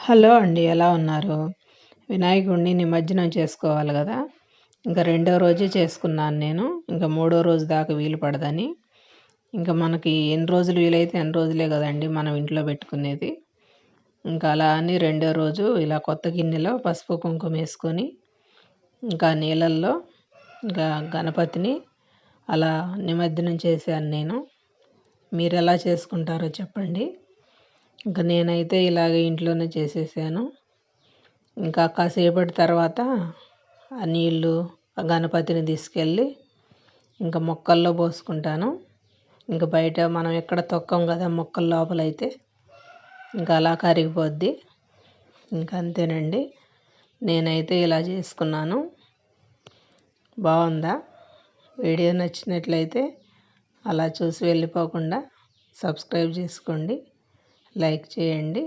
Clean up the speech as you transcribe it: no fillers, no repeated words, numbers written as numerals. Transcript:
Hello అండి. ఎలా ఉన్నారు? వినాయకుడిని నిమజ్జనం చేసుకోవాలి గదా! ఇంక రెండో రోజే చేసుకున్నాను నేను. ఇంక మూడో రోజు దాకా వీలు పడదని. ఇంక మనకి ఎన్ని రోజులు వీలైతే అన్ని రోజులే గదండీ మనం ఇంట్లో పెట్టుకునేది. ఇంకా అలా అని రెండో రోజు ఇలా కొత్త గిన్నెలో పసుపు, కుంకుమేసుకొని ఇంకా నీళ్ళల్లో ఇంకా గణపతిని అలా నిమజ్జనం చేశాను నేను. మీరెలా చేసుకుంటారో చెప్పండి? ఇంక నేనైతే ఇలాగే ఇంట్లోనే చేసేసాను. ఇంకా కాసేపటి తర్వాత ఆ నీళ్ళు ఆ గణపతిని తీసుకెళ్ళి ఇంకా మొక్కల్లో పోసుకుంటాను. ఇంక బయట మనం ఎక్కడ తొక్కం కదా మొక్కల లోపలైతే. ఇంకా అలా కరిగిపోద్ది. ఇంక అంతేనండి. నేనైతే ఇలా చేసుకున్నాను. బావుందా? వీడియో నచ్చినట్లయితే అలా చూసి వెళ్ళిపోకుండా సబ్స్క్రైబ్ చేసుకోండి. లైక్ చేయండి.